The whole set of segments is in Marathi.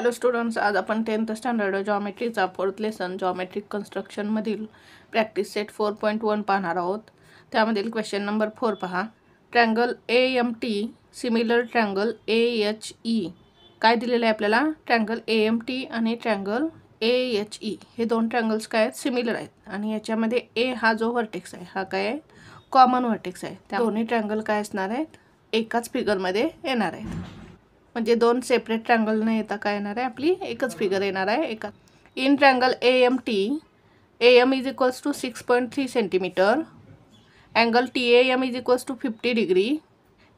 हॅलो स्टुडंट्स, आज आपण 10th स्टँडर्ड जॉमेट्रीचा 4th लेसन जॉमेट्रिक कन्स्ट्रक्शनमधील प्रॅक्टिस सेट 4.1 पाहणार आहोत. त्यामधील क्वेश्चन नंबर 4 पहा. Triangle AMT similar triangle AHE. काय दिलेलं आहे आपल्याला? ट्रँगल AMT आणि ट्रँगल AHE हे दोन ट्रँगल्स काय आहेत? सिमिलर आहेत आणि याच्यामध्ये A हा जो व्हर्टेक्स आहे हा काय आहे? कॉमन व्हर्टेक्स आहे. त्या दोन्ही ट्रँगल काय असणार आहेत? एकाच फिगरमध्ये येणार आहेत. म्हणजे दोन सेपरेट ट्रँगल न येता काय येणार आहे? आपली एकच फिगर येणार आहे. एका in triangle AMT AM is equals to 6.3 centimetre, angle TAM is equals to 50 degree,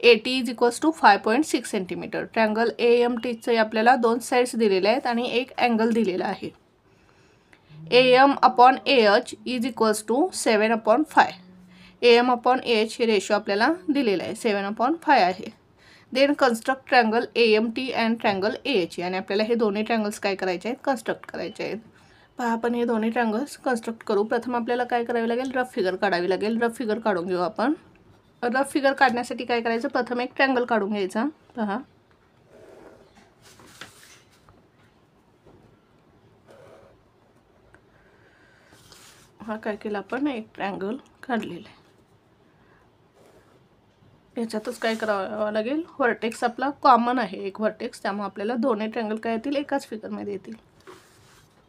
AT is equals to 5.6 centimetre. Triangle AMTचे आपल्याला दोन साइड्स दिलेले आहेत आणि एक अँगल दिलेला आहे. AM upon AH is equals to 7/5. AM upon AH हे रेशो आपल्याला दिलेला आहे, 7/5 आहे. Then construct triangle AMT and triangle AHE. आणि आपल्याला हे दोन्ही ट्रँगल्स काय करायचे आहेत? कन्स्ट्रक्ट करायचे आहेत. पहा, आपण हे दोन्ही ट्रँगल्स कन्स्ट्रक्ट करू. प्रथम आपल्याला काय करावे लागेल? रफ फिगर काढावी लागेल. रफ फिगर काढून घेऊ आपण. रफ फिगर काढण्यासाठी काय करायचं? प्रथम एक ट्रँगल काढून घ्यायचा. पहा, हा काय केला आपण? एक ट्रँगल काढलेला आहे. याच्यातच काय करावं लागेल? व्हर्टेक्स आपला कॉमन आहे, एक व्हर्टेक्स, त्यामुळे आपल्याला दोन्ही ट्रँगल काय येतील? एकाच फिगरमध्ये येतील.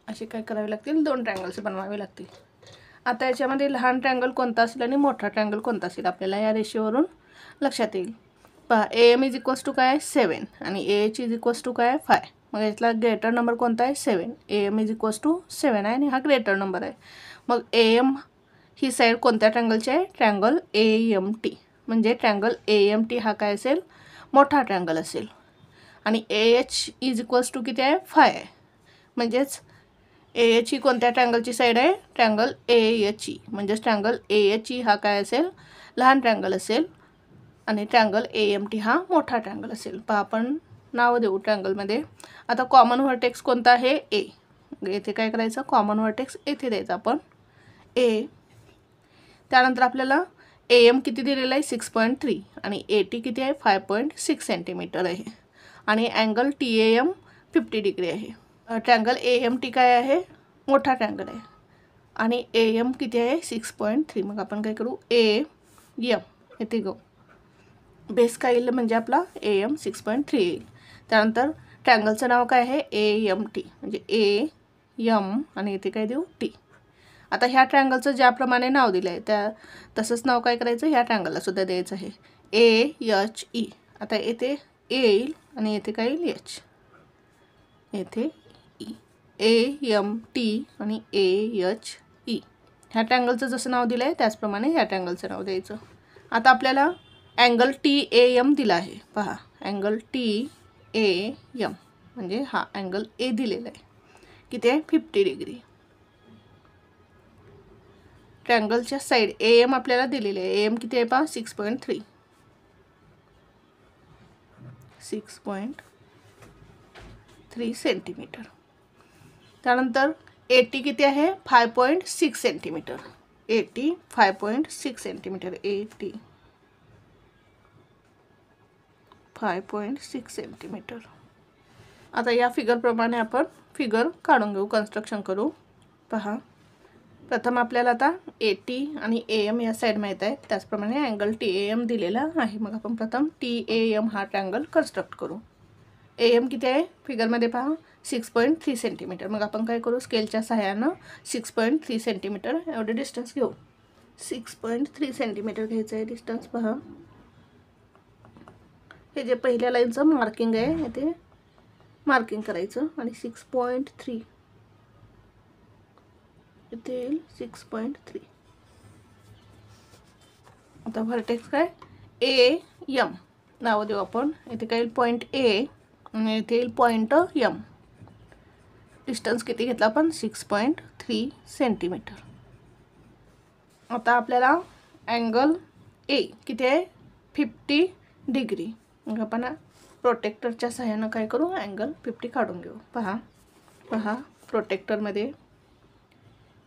असे काय करावे लागतील? दोन ट्रँगल्स बनवावे लागतील. आता याच्यामध्ये लहान ट्रँगल कोणता असेल आणि मोठा ट्रँगल कोणता असेल आपल्याला या रेषेवरून लक्षात येईल. पहा, AM इज इक्वल्स टू काय? 7 आणि AH इज इक्वल्स टू काय? 5. मग यातला ग्रेटर नंबर कोणता आहे? 7. AM इज इक्वल्स टू 7 आहे आणि हा ग्रेटर नंबर आहे. मग AM ही साईड कोणत्या ट्रँगलची आहे? Triangle AMT. म्हणजे ट्रँगल AMT हा काय असेल? मोठा ट्रँगल असेल. आणि AH इज इक्वल्स टू किती आहे? 5 आहे. म्हणजेच AH ही कोणत्या ट्रँगलची साईड आहे? Triangle AHE. म्हणजेच ट्रँगल AHE हा काय असेल? लहान ट्रँगल असेल आणि ट्रँगल AMT हा मोठा ट्रँगल असेल. पहा, आपण नाव देऊ ट्रँगलमध्ये. आता कॉमन व्हर्टेक्स कोणता आहे? A. येथे काय करायचं? कॉमन व्हर्टेक्स येथे द्यायचा आपण A. त्यानंतर आपल्याला AM किती दिलेला आहे? 6.3 आणि AT किती आहे? 5.6 सेंटीमीटर आहे आणि अँगल TAM 50 डिग्री आहे. ट्रँगल AMT काय आहे? मोठा ट्रँगल आहे आणि AM किती आहे? 6.3. मग आपण काय करू? AM येथे गो बेस काय येईल? म्हणजे आपला AM 6.3 येईल. त्यानंतर ट्रँगलचं नाव काय आहे? AMT. म्हणजे AM आणि इथे काय देऊ? T. आता ह्या ट्रँगलचं ज्याप्रमाणे नाव दिलं आहे त्या तसंच नाव काय करायचं? ह्या ट्रँगलला सुद्धा द्यायचं आहे, AHE. आता येथे A येईल आणि येथे काय येईल? H. येथे AMT आणि AHE. ह्या ट्रँगलचं जसं नाव दिलं आहे त्याचप्रमाणे ह्या ट्रँगलचं नाव द्यायचं. आता आपल्याला अँगल TAM दिला आहे. पहा, अँगल TAM म्हणजे हा अँगल A दिलेला आहे. किती आहे? 50 डिग्री. ट्रँगलच्या साईड AM आपल्याला दिलेले आहे. AM किती आहे? पहा, 6.3. 6.3 सेंटीमीटर. त्यानंतर AT किती आहे? 5.6 centimetre. AT 5.6 centimetre. AT 5.6 centimetre. आता या फिगरप्रमाणे आपण फिगर काढून घेऊ, कन्स्ट्रक्शन करू. पहा, प्रथम आपल्याला आता AT आणि AM या साईड माहीत आहे, त्याचप्रमाणे अँगल TAM दिलेला आहे. मग आपण प्रथम TAM हा ट्रँगल कन्स्ट्रक्ट करू. AM किती आहे? फिगरमध्ये पहा, 6.3 सेंटीमीटर. मग आपण काय करू? स्केलच्या सहाय्यानं 6.3 सेंटीमीटर एवढे डिस्टन्स घेऊ. 6.3 सेंटीमीटर घ्यायचं आहे डिस्टन्स. पहा, हे जे पहिल्या लाईनचं मार्किंग आहे ते मार्किंग करायचं आणि 6.3 इथे येईल. 6.3. आता व्हर्टेक्स काय? AM नाव देऊ आपण. इथे काय येईल? पॉईंट A आणि इथे येईल पॉईंट M. डिस्टन्स किती घेतला आपण? 6.3 सेंटीमीटर. आता आपल्याला अँगल A किती आहे? 50 डिग्री. मग आपण प्रोटेक्टरच्या सहाय्यानं काय करू? अँगल 50 काढून घेऊ. पहा, प्रोटेक्टरमध्ये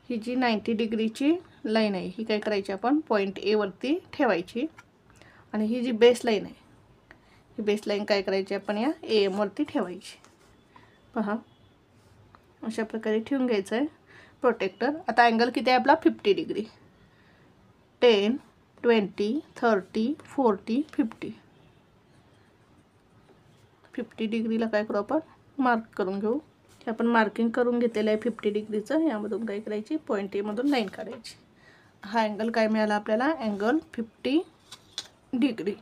ही जी 90 डिग्रीची लाईन आहे ही काय करायची? आपण पॉईंट A वरती ठेवायची आणि ही जी बेस लाईन आहे ही बेस लाईन काय करायची? आपण या AM वरती ठेवायची. पहा अशा प्रकारे ठेवून घ्यायचं आहे प्रोटेक्टर. आता अँगल किती आहे आपला 50 डिग्री. 10, 20, 30, 40, 50. 50 डिग्रीला काय करू आपण मार्क करून घेऊ. हे आपण मार्किंग करून घेतलेलं आहे 50 डिग्रीचं. यामधून काय करायची पॉईंट ए मधून लाईन काढायची. हा अँगल काय मिळाला आपल्याला अँगल 50 डिग्री.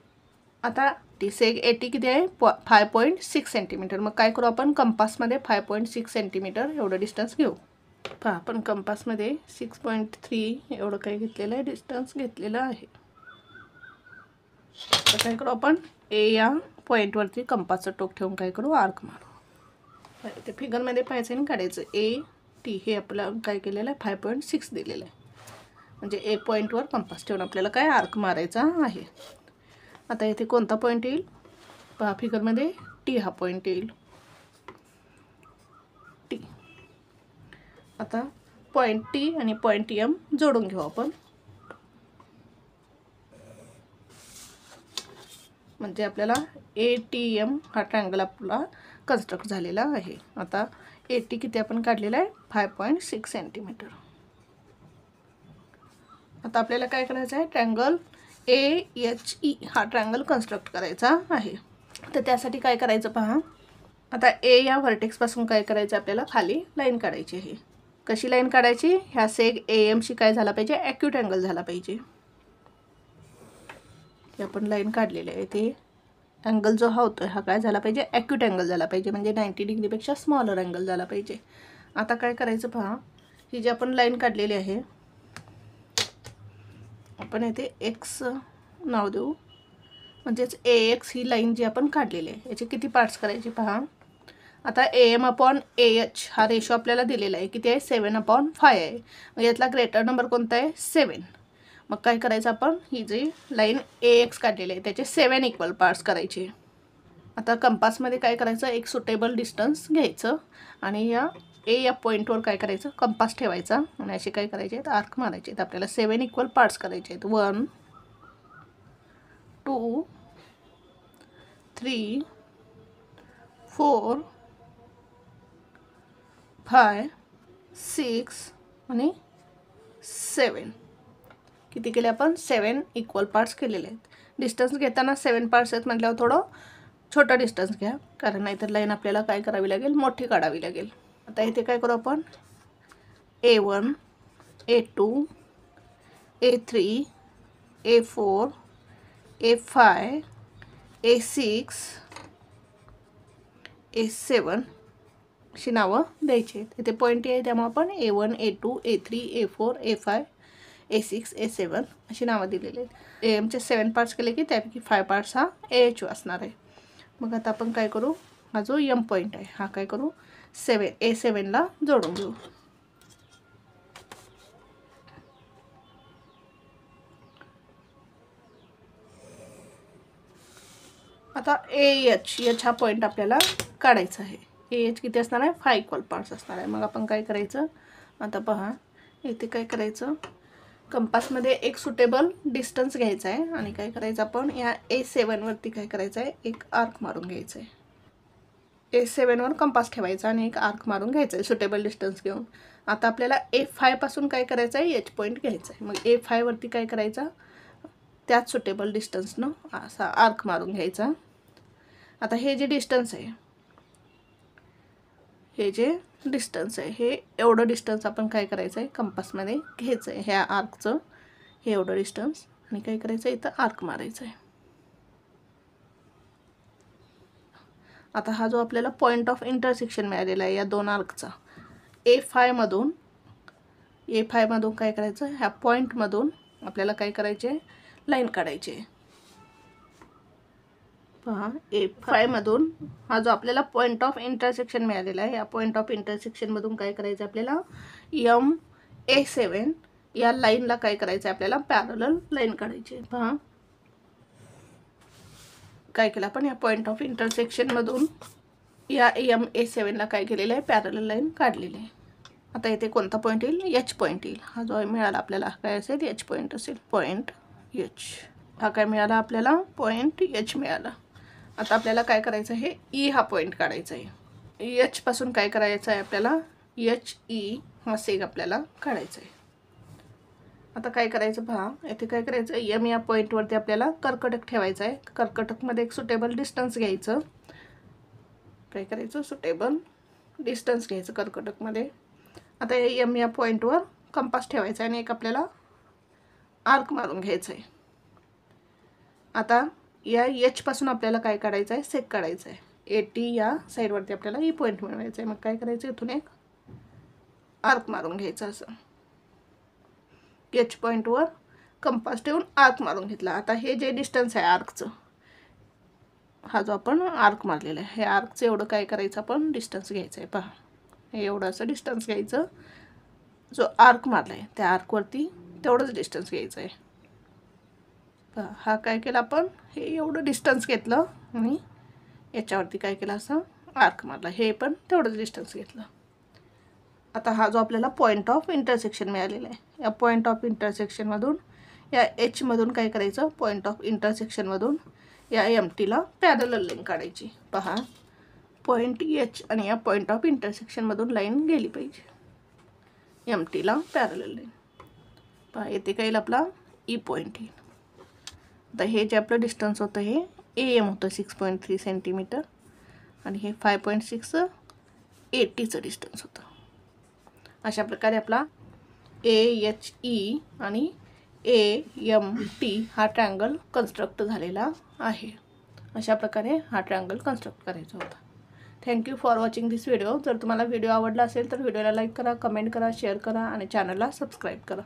आता ती सेग 80 किती आहे 5.6 सेंटीमीटर. मग काय करू आपण कंपासमध्ये 5.6 सेंटीमीटर एवढं डिस्टन्स घेऊ. पहा आपण कंपासमध्ये 6.3 एवढं काही घेतलेलं आहे डिस्टन्स घेतलेलं आहे. तर काय करू आपण ए या पॉईंटवरती कंपासचं टोक ठेवून काय करू आर्क मारू. ते फिगरमध्ये पाहायचं आणि काढायचं. ए टी हे आपलं काय केलेलं आहे 5.6 दिलेलं आहे. म्हणजे ए पॉईंटवर कंपास ठेवून आपल्याला काय आर्क मारायचा आहे. आता इथे कोणता पॉईंट येईल पहा फिगरमध्ये टी हा पॉईंट येईल टी. आता पॉईंट टी आणि पॉईंट एम जोडून घेऊ आपण. म्हणजे आपल्याला ए टी एम हा ट्रायंगल आपला कन्स्ट्रक्ट झालेला आहे. आता ए टी किती आपण काढलेला आहे 5.6 सेंटीमीटर. आता आपल्याला काय करायचं आहे ट्रायंगल ए एच ई हा ट्रायंगल कन्स्ट्रक्ट करायचा आहे. तर त्यासाठी काय करायचं पहा. आता ए या व्हर्टेक्सपासून काय करायचं आपल्याला खाली लाईन काढायची आहे. कशी लाईन काढायची ह्या सेग ए एमशी काय झाला पाहिजे ॲक्यूट अँगल झाला पाहिजे. हे आपण लाईन काढलेली आहे. ते अँगल जो हा होतो हा काय झाला पाहिजे ॲक्यूट अँगल झाला पाहिजे. म्हणजे 90 डिग्रीपेक्षा स्मॉलर अँगल झाला पाहिजे. आता काय करायचं पहा ही जी आपण लाईन काढलेली आहे आपण येथे एक्स नाव देऊ. म्हणजेच ए एक्स ही लाईन जी आपण काढलेली आहे याचे किती पार्ट्स करायचे पहा. आता A M upon A H हा रेशो आपल्याला दिलेला आहे किती आहे 7/5 आहे. मग यातला ग्रेटर नंबर कोणता आहे 7. मग काय करायचं आपण ही जी लाईन ए एक्स काढलेली आहे त्याचे 7 इक्वल पार्ट्स करायचे. आता कंपासमध्ये काय करायचं एक सुटेबल डिस्टन्स घ्यायचं आणि या ए या पॉईंटवर काय करायचं कंपास ठेवायचा आणि असे काय करायचे आहेत आर्क मारायचे आहेत. आपल्याला 7 इक्वल पार्ट्स करायचे आहेत. 1 2 3 4 5 6 आणि 7. किती केले आपण 7 इक्वल पार्ट्स केलेले आहेत. डिस्टन्स घेताना 7 पार्ट्स आहेत म्हटल्यावर थोडं छोटा डिस्टन्स घ्या कारण नाहीतर लाईन आपल्याला काय करावी लागेल मोठी काढावी लागेल. आता इथे काय करू आपण A1 A2 A3 A4 A5 A6 A7 अशी नावं द्यायची आहेत. इथे पॉईंट आहे त्यामुळे आपण A1 A2 A3 A4 A5 A6 A7 अशी नावं दिलेली आहेत. ए एमचे 7 पार्ट्स केले की त्यापैकी 5 पार्ट्स हा AH असणार आहे. मग आता आपण काय करू हा जो एम पॉईंट आहे हा काय करू 7 A7ला जोडून घेऊ. आता एच हा पॉईंट आपल्याला काढायचा आहे. एच किती असणार आहे 5 इक्वल पार्ट्स असणार आहे. मग आपण काय करायचं आता पहा इथे काय करायचं कंपासमध्ये एक सुटेबल डिस्टन्स घ्यायचा आहे आणि काय करायचं आपण या A7 वरती काय करायचं आहे एक आर्क मारून घ्यायचं आहे. A7 वर कंपास ठेवायचा आणि एक आर्क मारून घ्यायचा आहे सुटेबल डिस्टन्स घेऊन. आता आपल्याला A5 पासून काय करायचं आहे एच पॉईंट घ्यायचा आहे. मग A5 वरती काय करायचं त्याच सुटेबल डिस्टन्सनं असा आर्क मारून घ्यायचा. आता हे जे डिस्टन्स आहे हे एवढं डिस्टन्स आपण काय करायचं आहे कंपासमध्ये घ्यायचं आहे ह्या आर्कचं हे एवढं डिस्टन्स आणि काय करायचं इथं आर्क मारायचं आहे. आता हा जो आपल्याला पॉईंट ऑफ इंटरसेक्शन मिळालेला आहे या दोन आर्कचा A5 मधून काय करायचं ह्या पॉईंटमधून आपल्याला काय करायचे लाईन काढायची आहे. पहा A5 मधून हा जो आपल्याला पॉईंट ऑफ इंटरसेक्शन मिळालेला आहे या पॉईंट ऑफ इंटरसेक्शनमधून काय करायचं आपल्याला A7 या लाईनला काय करायचं आपल्याला पॅरलल लाईन काढायची आहे. पहा काय केलं आपण या पॉईंट ऑफ इंटरसेक्शनमधून या A7ला काय केलेलं आहे पॅरलल लाईन काढलेली आहे. आता इथे कोणता पॉईंट येईल एच पॉईंट येईल. हा जो मिळाला आपल्याला काय असेल एच पॉईंट असेल पॉईंट एच. हा काय मिळाला आपल्याला पॉईंट एच मिळाला. आता आपल्याला काय करायचं आहे ई हा पॉईंट काढायचा आहे. एच पासून काय करायचं आहे आपल्याला, एच ई हा सेग आपल्याला काढायचा आहे. आता काय करायचं पहा, येथे काय करायचं, एम या पॉईंटवरती आपल्याला कर्कटक ठेवायचं आहे. कर्कटकमध्ये एक सुटेबल डिस्टन्स घ्यायचं. काय करायचं, सुटेबल डिस्टन्स घ्यायचं कर्कटकमध्ये. आता एम या पॉईंटवर कंपास ठेवायचा आहे आणि एक आपल्याला आर्क मारून घ्यायचं आहे. आता या एच पासून आपल्याला काय काढायचं आहे, सेक काढायचं आहे. 80 या साईडवरती आपल्याला ई पॉईंट मिळवायचं आहे. मग काय करायचं, इथून एक आर्क मारून घ्यायचं. असं एच पॉईंटवर कंपास ठेवून आर्क मारून घेतला. आता हे जे डिस्टन्स आहे आर्कचं, हा जो आपण आर्क मारलेला आहे, हे आर्कचं एवढं काय करायचं, आपण डिस्टन्स घ्यायचं आहे. पहा, हे एवढं असं डिस्टन्स घ्यायचं. जो आर्क मारला आहे त्या आर्कवरती तेवढंच डिस्टन्स घ्यायचं आहे. पहा, हा काय केला आपण, हे एवढं डिस्टन्स घेतलं आणि याच्यावरती काय केलं, असं आर्क मारला, हे पण तेवढंच डिस्टन्स घेतलं. आता हा जो आपल्याला पॉईंट ऑफ इंटरसेक्शन मिळालेला आहे, या पॉईंट ऑफ इंटरसेक्शनमधून या एचमधून काय करायचं, पॉईंट ऑफ इंटरसेक्शनमधून या एम टीला पॅरलल लाईन काढायची. पहा, पॉईंट एच आणि या पॉईंट ऑफ इंटरसेक्शनमधून लाईन गेली पाहिजे, एम टीला पॅरलल लाईन. पहा, येथे काय येईल, आपला ई पॉईंट येईल. आता हे जे आपलं डिस्टन्स होतं हे ए एम होतं 6.3 सेंटीमीटर आणि हे 5.6 80चं डिस्टन्स होतं. अशा प्रकारे आपला ए एच ई आणि ए एम टी हा ट्रँगल कन्स्ट्रक्ट झालेला आहे. अशा प्रकारे हा ट्रँगल कन्स्ट्रक्ट करायचा होता. Thank you for watching this video. जर तुम्हाला व्हिडिओ आवडला असेल तर व्हिडिओला लाईक करा, कमेंट करा, शेअर करा आणि चॅनलला सबस्क्राईब करा.